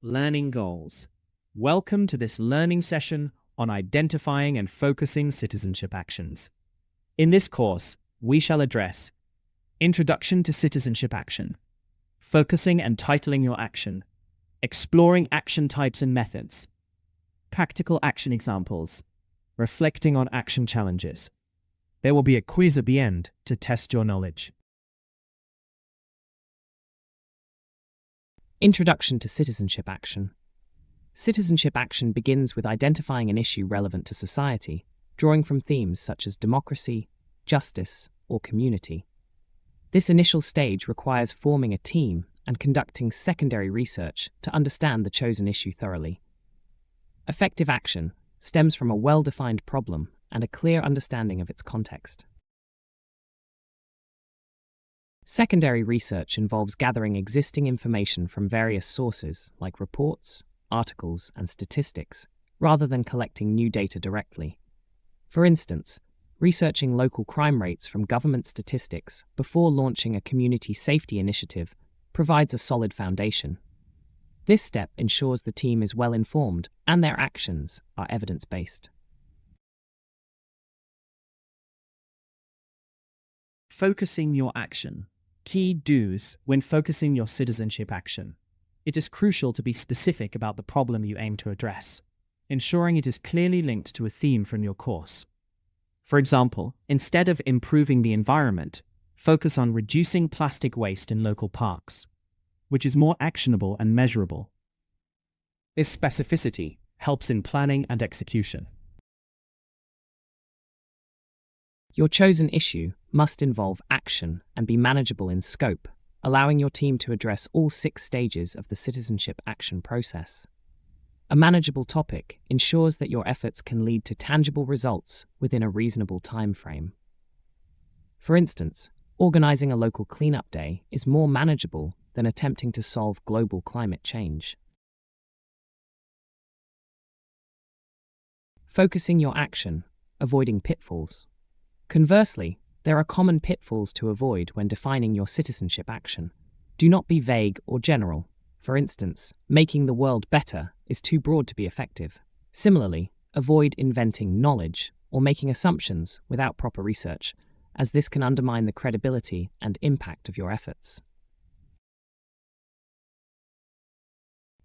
Learning Goals. Welcome to this learning session on identifying and focusing citizenship actions. In this course, we shall address Introduction to Citizenship Action, focusing and titling your action, exploring action types and methods, practical action examples, reflecting on action challenges. There will be a quiz at the end to test your knowledge. Introduction to Citizenship Action. Citizenship action begins with identifying an issue relevant to society, drawing from themes such as democracy, justice, or community. This initial stage requires forming a team and conducting secondary research to understand the chosen issue thoroughly. Effective action stems from a well-defined problem and a clear understanding of its context. Secondary research involves gathering existing information from various sources like reports, articles, and statistics, rather than collecting new data directly. For instance, researching local crime rates from government statistics before launching a community safety initiative provides a solid foundation. This step ensures the team is well informed and their actions are evidence-based. Focusing your action. Key do's when focusing your citizenship action. It is crucial to be specific about the problem you aim to address, ensuring it is clearly linked to a theme from your course. For example, instead of improving the environment, focus on reducing plastic waste in local parks, which is more actionable and measurable. This specificity helps in planning and execution. Your chosen issue must involve action and be manageable in scope, allowing your team to address all 6 stages of the citizenship action process. A manageable topic ensures that your efforts can lead to tangible results within a reasonable time frame. For instance, organizing a local cleanup day is more manageable than attempting to solve global climate change. Focusing your action, avoiding pitfalls. Conversely, there are common pitfalls to avoid when defining your citizenship action. Do not be vague or general. For instance, making the world better is too broad to be effective. Similarly, avoid inventing knowledge or making assumptions without proper research, as this can undermine the credibility and impact of your efforts.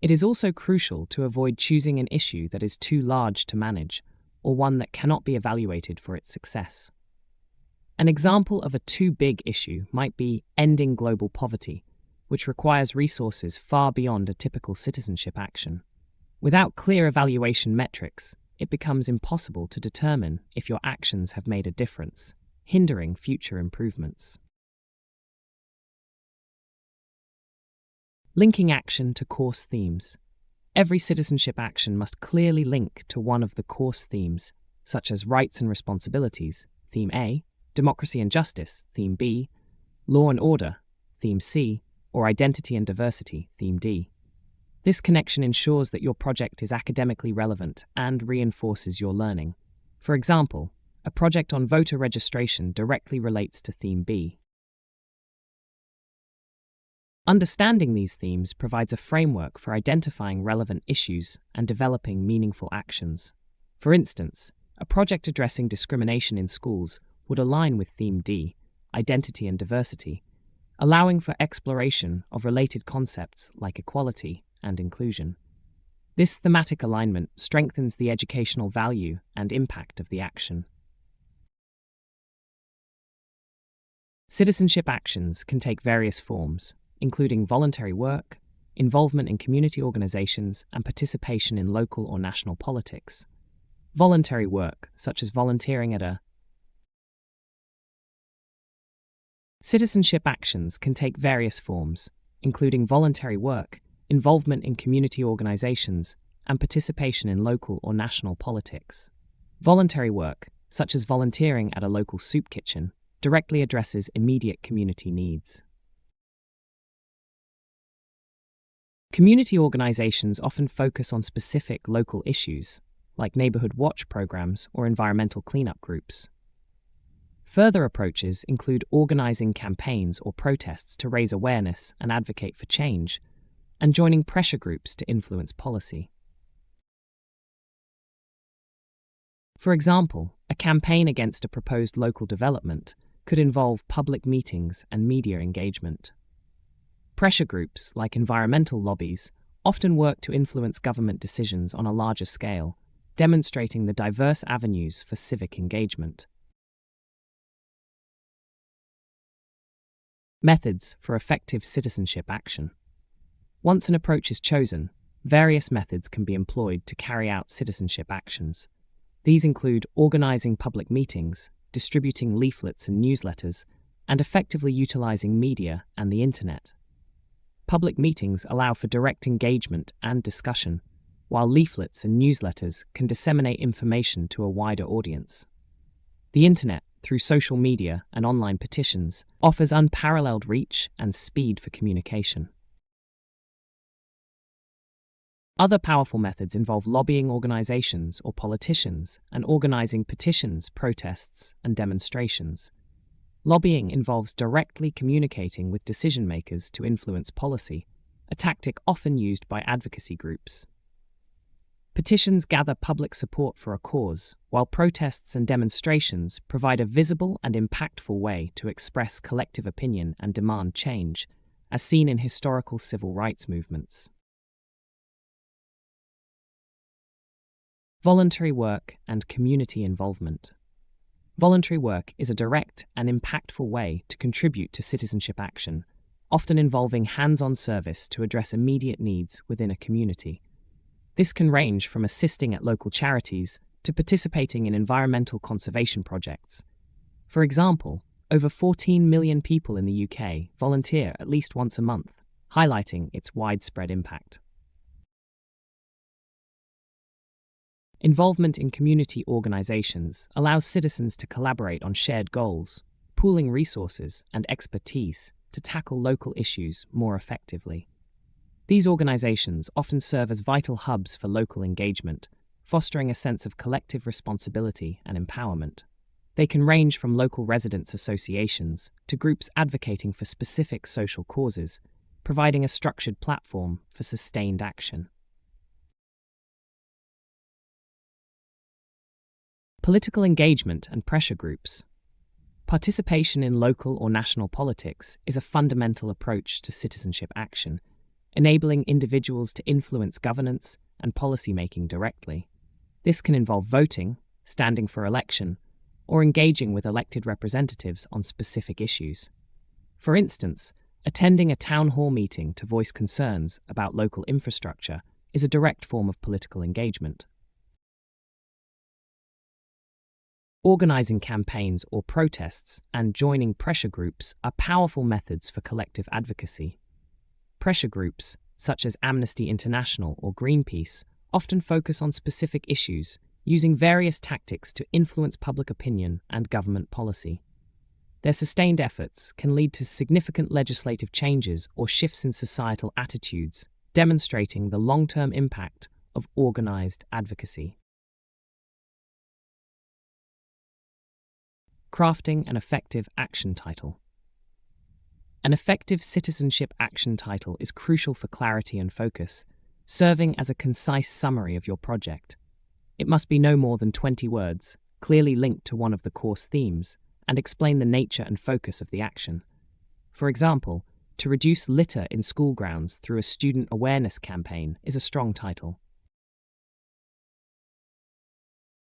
It is also crucial to avoid choosing an issue that is too large to manage or one that cannot be evaluated for its success. An example of a too big issue might be ending global poverty, which requires resources far beyond a typical citizenship action. Without clear evaluation metrics, it becomes impossible to determine if your actions have made a difference, hindering future improvements. Linking action to course themes. Every citizenship action must clearly link to one of the course themes, such as rights and responsibilities, Theme A, democracy and justice, Theme B, law and order, Theme C, or identity and diversity, Theme D. This connection ensures that your project is academically relevant and reinforces your learning. For example, a project on voter registration directly relates to Theme B. Understanding these themes provides a framework for identifying relevant issues and developing meaningful actions. For instance, a project addressing discrimination in schools would align with Theme D, identity and diversity, allowing for exploration of related concepts like equality and inclusion. This thematic alignment strengthens the educational value and impact of the action. Citizenship actions can take various forms, including voluntary work, involvement in community organizations, and participation in local or national politics. Voluntary work, such as volunteering at a Citizenship actions can take various forms, including voluntary work, involvement in community organizations, and participation in local or national politics. Voluntary work, such as volunteering at a local soup kitchen, directly addresses immediate community needs. Community organizations often focus on specific local issues, like neighborhood watch programs or environmental cleanup groups. Further approaches include organizing campaigns or protests to raise awareness and advocate for change, and joining pressure groups to influence policy. For example, a campaign against a proposed local development could involve public meetings and media engagement. Pressure groups, like environmental lobbies, often work to influence government decisions on a larger scale, demonstrating the diverse avenues for civic engagement. Methods for effective citizenship action. Once an approach is chosen, various methods can be employed to carry out citizenship actions. These include organizing public meetings, distributing leaflets and newsletters, and effectively utilizing media and the internet. Public meetings allow for direct engagement and discussion, while leaflets and newsletters can disseminate information to a wider audience. The internet, through social media and online petitions, offers unparalleled reach and speed for communication. Other powerful methods involve lobbying organizations or politicians and organizing petitions, protests, and demonstrations. Lobbying involves directly communicating with decision-makers to influence policy, a tactic often used by advocacy groups. Petitions gather public support for a cause, while protests and demonstrations provide a visible and impactful way to express collective opinion and demand change, as seen in historical civil rights movements. Voluntary work and community involvement. Voluntary work is a direct and impactful way to contribute to citizenship action, often involving hands-on service to address immediate needs within a community. This can range from assisting at local charities to participating in environmental conservation projects. For example, over 14 million people in the UK volunteer at least once a month, highlighting its widespread impact. Involvement in community organizations allows citizens to collaborate on shared goals, pooling resources and expertise to tackle local issues more effectively. These organizations often serve as vital hubs for local engagement, fostering a sense of collective responsibility and empowerment. They can range from local residents' associations to groups advocating for specific social causes, providing a structured platform for sustained action. Political engagement and pressure groups. Participation in local or national politics is a fundamental approach to citizenship action, enabling individuals to influence governance and policymaking directly. This can involve voting, standing for election, or engaging with elected representatives on specific issues. For instance, attending a town hall meeting to voice concerns about local infrastructure is a direct form of political engagement. Organizing campaigns or protests and joining pressure groups are powerful methods for collective advocacy. Pressure groups, such as Amnesty International or Greenpeace, often focus on specific issues, using various tactics to influence public opinion and government policy. Their sustained efforts can lead to significant legislative changes or shifts in societal attitudes, demonstrating the long-term impact of organized advocacy. Crafting an effective action title. An effective citizenship action title is crucial for clarity and focus, serving as a concise summary of your project. It must be no more than 20 words, clearly linked to one of the course themes, and explain the nature and focus of the action. For example, to reduce litter in school grounds through a student awareness campaign is a strong title.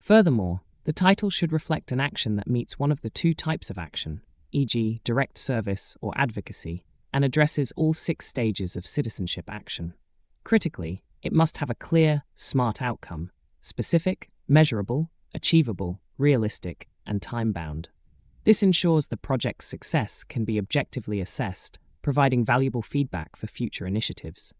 Furthermore, the title should reflect an action that meets one of the two types of action, e.g., direct service or advocacy, and addresses all 6 stages of citizenship action. Critically, it must have a clear, SMART outcome: specific, measurable, achievable, realistic, and time-bound. This ensures the project's success can be objectively assessed, providing valuable feedback for future initiatives.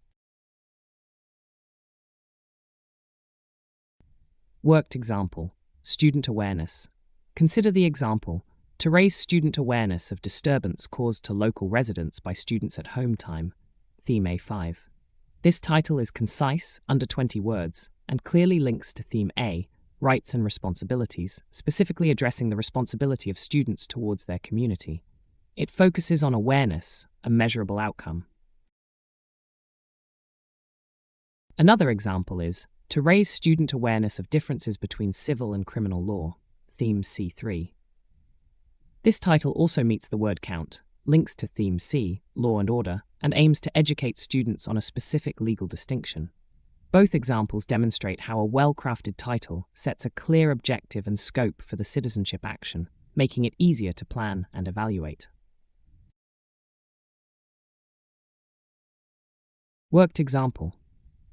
Worked example: student awareness. Consider the example: to raise student awareness of disturbance caused to local residents by students at home time, Theme A5. This title is concise, under 20 words, and clearly links to Theme A, rights and responsibilities, specifically addressing the responsibility of students towards their community. It focuses on awareness, a measurable outcome. Another example is to raise student awareness of differences between civil and criminal law, Theme C3. This title also meets the word count, links to Theme C, Law and Order, and aims to educate students on a specific legal distinction. Both examples demonstrate how a well-crafted title sets a clear objective and scope for the citizenship action, making it easier to plan and evaluate. Worked example: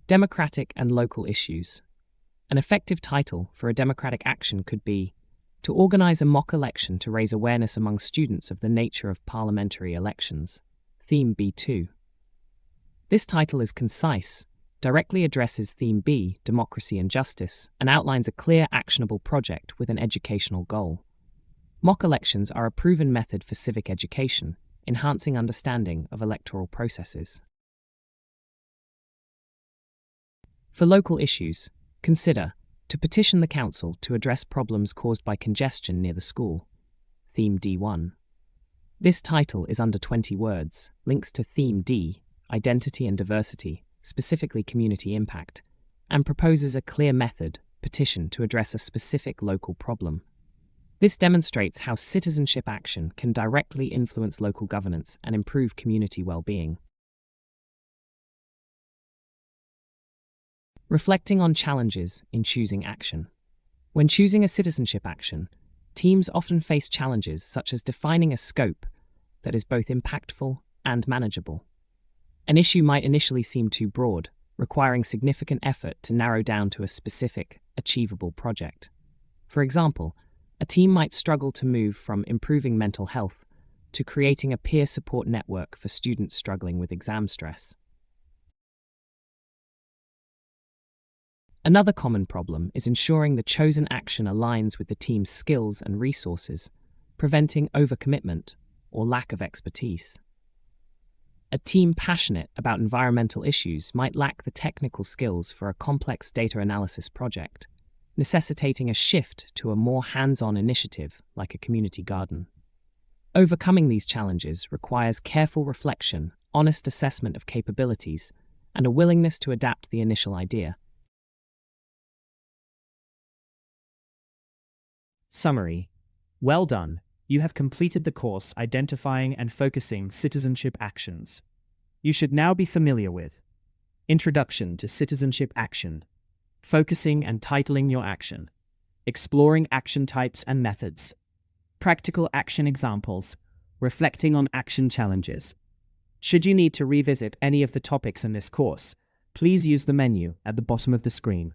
Democratic and local issues. An effective title for a democratic action could be to organize a mock election to raise awareness among students of the nature of parliamentary elections, Theme B2. This title is concise, directly addresses Theme B, Democracy and Justice, and outlines a clear, actionable project with an educational goal. Mock elections are a proven method for civic education, enhancing understanding of electoral processes. For local issues, consider to petition the council to address problems caused by congestion near the school, Theme D1. This title is under 20 words, links to Theme D, Identity and Diversity, specifically community impact, and proposes a clear method, petition, to address a specific local problem. This demonstrates how citizenship action can directly influence local governance and improve community well-being. Reflecting on challenges in choosing action. When choosing a citizenship action, teams often face challenges such as defining a scope that is both impactful and manageable. An issue might initially seem too broad, requiring significant effort to narrow down to a specific, achievable project. For example, a team might struggle to move from improving mental health to creating a peer support network for students struggling with exam stress. Another common problem is ensuring the chosen action aligns with the team's skills and resources, preventing overcommitment or lack of expertise. A team passionate about environmental issues might lack the technical skills for a complex data analysis project, necessitating a shift to a more hands-on initiative like a community garden. Overcoming these challenges requires careful reflection, honest assessment of capabilities, and a willingness to adapt the initial idea. Summary. Well done. You have completed the course identifying and focusing citizenship actions. You should now be familiar with Introduction to Citizenship Action, focusing and titling your action, exploring action types and methods, practical action examples, reflecting on action challenges. Should you need to revisit any of the topics in this course, please use the menu at the bottom of the screen.